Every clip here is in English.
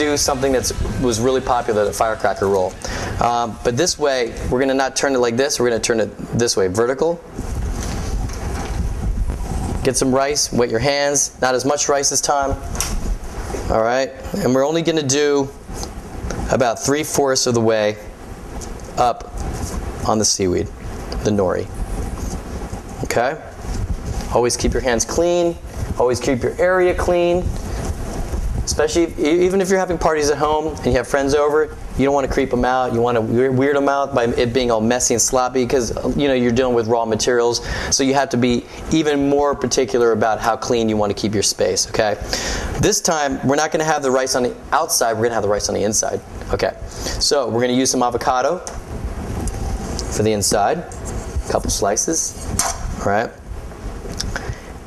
do something that was really popular, the firecracker roll. But this way, we're going to not turn it like this. We're going to turn it this way, vertical. Get some rice, wet your hands. Not as much rice this time. All right, and we're only going to do about 3/4 of the way up on the seaweed, the nori. Okay? Always keep your hands clean. Always keep your area clean. Especially, even if you're having parties at home and you have friends over, you don't want to creep them out. You want to weird them out by it being all messy and sloppy because, you know, you're dealing with raw materials. So you have to be even more particular about how clean you want to keep your space, okay? This time, we're not going to have the rice on the outside. We're going to have the rice on the inside. Okay, so we're going to use some avocado for the inside. A couple slices, all right?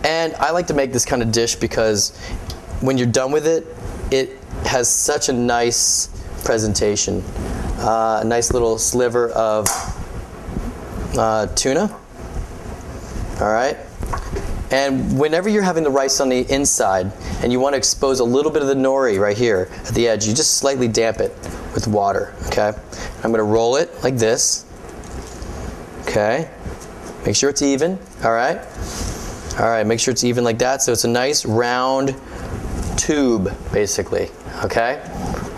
And I like to make this kind of dish because when you're done with it, it has such a nice presentation. A nice little sliver of tuna. All right? And whenever you're having the rice on the inside and you want to expose a little bit of the nori right here at the edge, you just slightly damp it with water, okay? I'm going to roll it like this. Okay? Make sure it's even, all right? All right, make sure it's even like that so it's a nice round tube, basically, okay?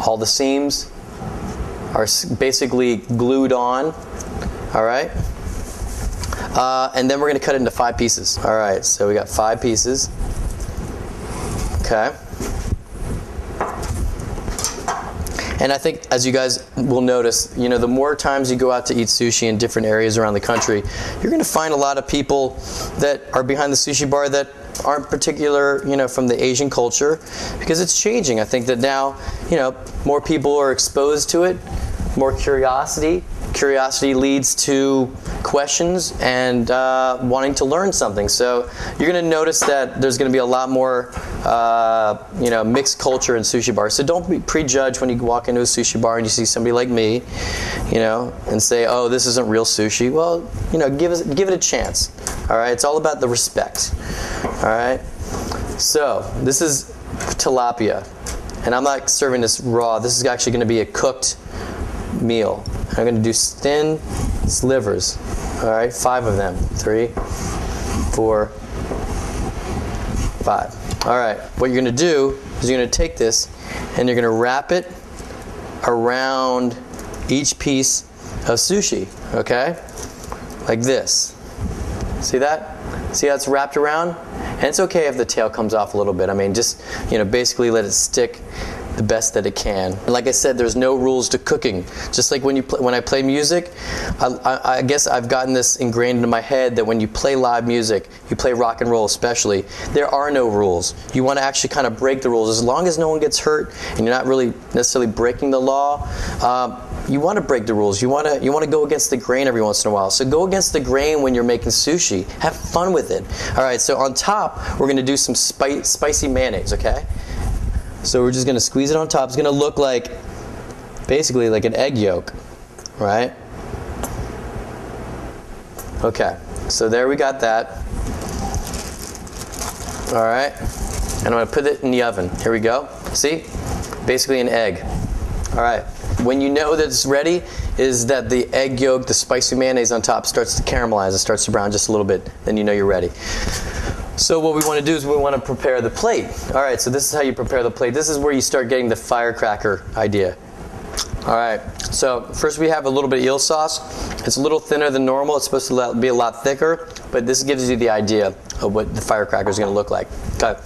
All the seams are basically glued on, all right? And then we're going to cut it into 5 pieces. All right, so we got 5 pieces. Okay. And I think, as you guys will notice, you know, the more times you go out to eat sushi in different areas around the country, you're going to find a lot of people that are behind the sushi bar that aren't particular, you know, from the Asian culture, because it's changing. I think that now, you know, more people are exposed to it, more curiosity. Curiosity leads to questions and wanting to learn something. So you're going to notice that there's going to be a lot more, you know, mixed culture in sushi bars. So don't prejudge when you walk into a sushi bar and you see somebody like me, you know, and say, "Oh, this isn't real sushi." Well, you know, give it a chance. All right, it's all about the respect. All right. So this is tilapia, and I'm not serving this raw. This is actually going to be a cooked meal. I'm going to do thin slivers. All right, 5 of them. 3, 4, 5. All right, what you're going to do is you're going to take this and you're going to wrap it around each piece of sushi, okay? Like this. See that? See how it's wrapped around? And it's okay if the tail comes off a little bit. I mean, just, you know, basically let it stick the best that it can. And like I said, there's no rules to cooking. Just like when I play music, I guess I've gotten this ingrained into my head that when you play live music, you play rock and roll especially, there are no rules. You want to actually kind of break the rules. As long as no one gets hurt and you're not really necessarily breaking the law, you want to break the rules. You want to go against the grain every once in a while. So go against the grain when you're making sushi. Have fun with it. All right, so on top, we're going to do some spicy mayonnaise, okay? So we're just going to squeeze it on top. It's going to look like, basically like an egg yolk, right? Okay, so there we got that. All right, and I'm going to put it in the oven. Here we go. See? Basically an egg. All right. When you know that it's ready is that the egg yolk, the spicy mayonnaise on top starts to caramelize. It starts to brown just a little bit. Then you know you're ready. So what we want to do is we want to prepare the plate. All right, so this is how you prepare the plate. This is where you start getting the firecracker idea. All right, so first we have a little bit of eel sauce. It's a little thinner than normal. It's supposed to be a lot thicker, but this gives you the idea of what the firecracker is going to look like. Okay,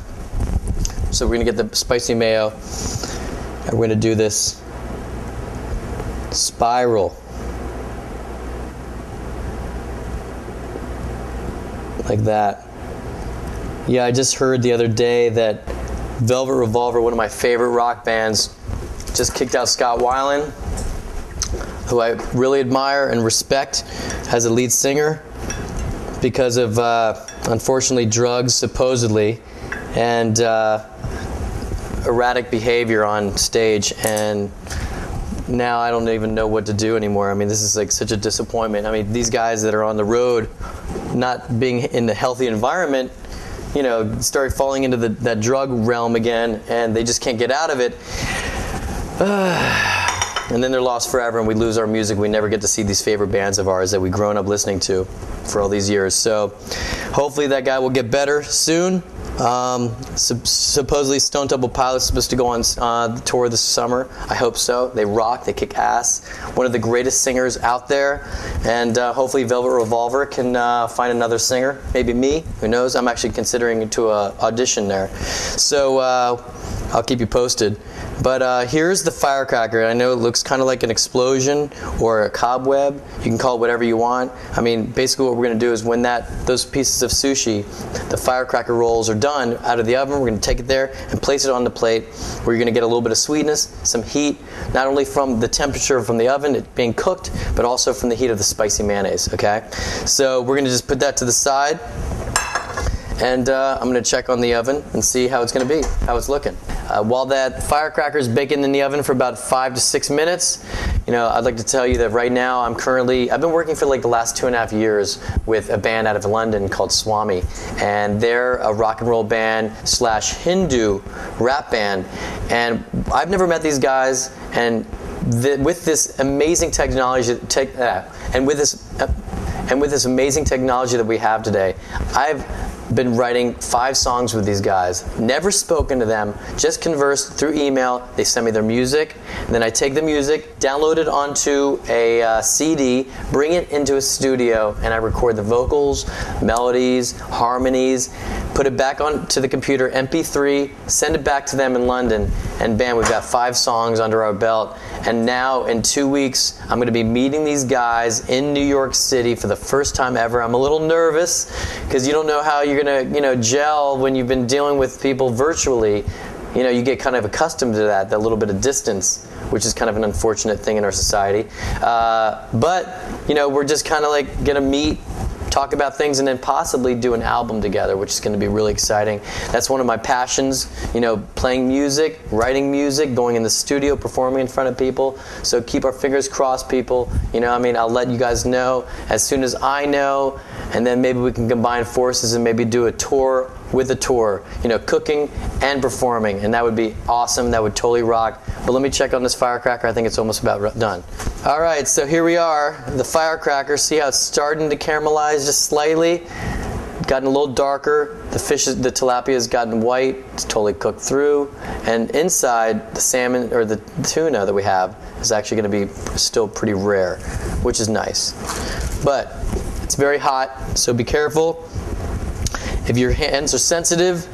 so we're going to get the spicy mayo, and we're going to do this spiral. Like that. Yeah, I just heard the other day that Velvet Revolver, one of my favorite rock bands, just kicked out Scott Weiland, who I really admire and respect as a lead singer because of, unfortunately, drugs, supposedly, and erratic behavior on stage. And now I don't even know what to do anymore. I mean, this is like such a disappointment. I mean, these guys that are on the road, not being in the healthy environment, you know, start falling into that drug realm again, and they just can't get out of it. And then they're lost forever, and we lose our music. We never get to see these favorite bands of ours that we've grown up listening to for all these years. So hopefully that guy will get better soon. Supposedly Stone Temple Pilots supposed to go on the tour this summer. I hope so. They rock. They kick ass. One of the greatest singers out there. And hopefully Velvet Revolver can find another singer. Maybe me. Who knows? I'm actually considering to audition there. So I'll keep you posted. But here's the firecracker. I know it looks kind of like an explosion or a cobweb. You can call it whatever you want. I mean, basically what we're going to do is when those pieces of sushi, the firecracker rolls are done out of the oven, we're going to take it there and place it on the plate where you're going to get a little bit of sweetness, some heat, not only from the temperature from the oven, it being cooked, but also from the heat of the spicy mayonnaise, okay? So we're going to just put that to the side. And I'm going to check on the oven and see how it's going to be, how it's looking. While that firecracker is baking in the oven for about 5 to 6 minutes, I'd like to tell you that right now I've been working for like the last 2.5 years with a band out of London called Swami. And they're a rock and roll band / Hindu rap band. And I've never met these guys, and with this amazing technology, and with this amazing technology that we have today, I've been writing 5 songs with these guys. Never spoken to them, just conversed through email. They send me their music, and then I take the music, download it onto a CD, bring it into a studio, and I record the vocals, melodies, harmonies, put it back onto the computer, MP3, send it back to them in London, and bam, we've got 5 songs under our belt. And now in 2 weeks, I'm going to be meeting these guys in New York City for the first time ever. I'm a little nervous because you don't know how you're going to, gel when you've been dealing with people virtually. You get kind of accustomed to that little bit of distance, which is kind of an unfortunate thing in our society. But we're just kind of like going to meet, talk about things, and then possibly do an album together, which is going to be really exciting. That's one of my passions, playing music, writing music, going in the studio, performing in front of people. So keep our fingers crossed, people. I'll let you guys know as soon as I know, and then maybe we can combine forces and maybe do a tour with a tour, cooking and performing, and that would be awesome. That would totally rock. But let me check on this firecracker. I think it's almost about done. All right, so here we are, the firecracker. See how it's starting to caramelize just slightly? Gotten a little darker. The tilapia has gotten white. It's totally cooked through. And inside, the salmon or the tuna that we have is actually going to be still pretty rare, which is nice. But it's very hot, so be careful. If your hands are sensitive,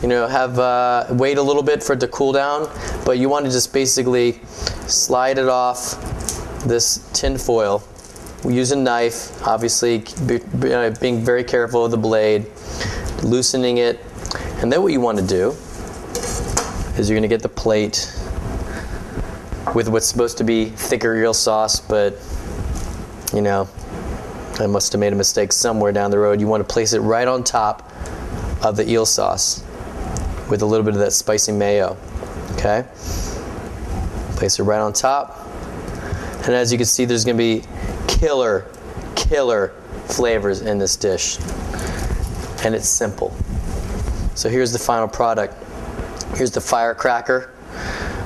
wait a little bit for it to cool down, but you want to just basically slide it off this tin foil. We use a knife, obviously being very careful of the blade, loosening it, and then what you want to do is you're going to get the plate with what's supposed to be thicker eel sauce, but I must have made a mistake somewhere down the road. You want to place it right on top of the eel sauce with a little bit of that spicy mayo. Okay? Place it right on top. And as you can see, there's going to be killer flavors in this dish. And it's simple. So here's the final product. Here's the firecracker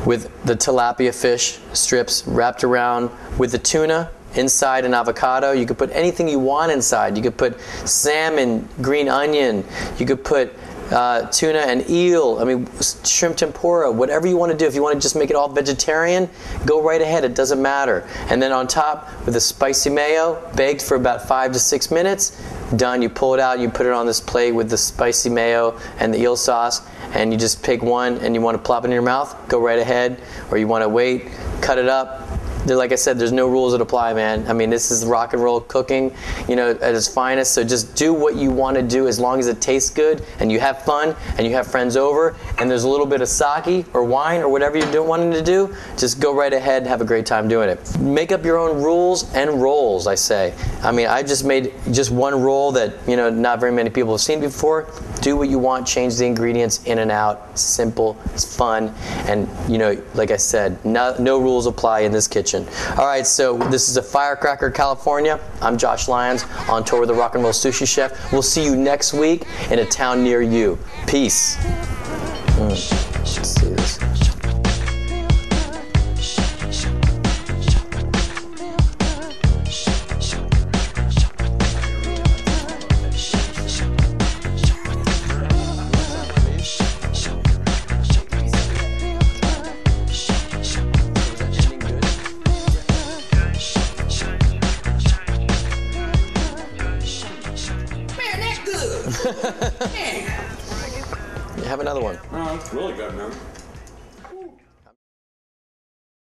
with the tilapia fish strips wrapped around with the tuna. Inside an avocado. You could put anything you want inside. You could put salmon, green onion. You could put tuna and eel. Shrimp tempura. Whatever you want to do. If you want to just make it all vegetarian, go right ahead. It doesn't matter. And then on top with a spicy mayo, baked for about 5 to 6 minutes. Done. You pull it out. You put it on this plate with the spicy mayo and the eel sauce. And you just pick one and you want to plop it in your mouth. Go right ahead. Or you want to wait, cut it up. Like I said, there's no rules that apply, man. This is rock and roll cooking, at its finest. So just do what you want to do as long as it tastes good and you have fun and you have friends over and there's a little bit of sake or wine or whatever you're wanting to do. Just go right ahead and have a great time doing it. Make up your own rules and rolls, I say. I just made just one roll that, not very many people have seen before. Do what you want. Change the ingredients in and out. It's simple. It's fun. And, like I said, no rules apply in this kitchen. All right, so this is a Firecracker, California. I'm Josh Lyons on tour with the Rock and Roll Sushi Chef. We'll see you next week in a town near you. Peace. Let's see this. Have another one. Oh, it's really good, man.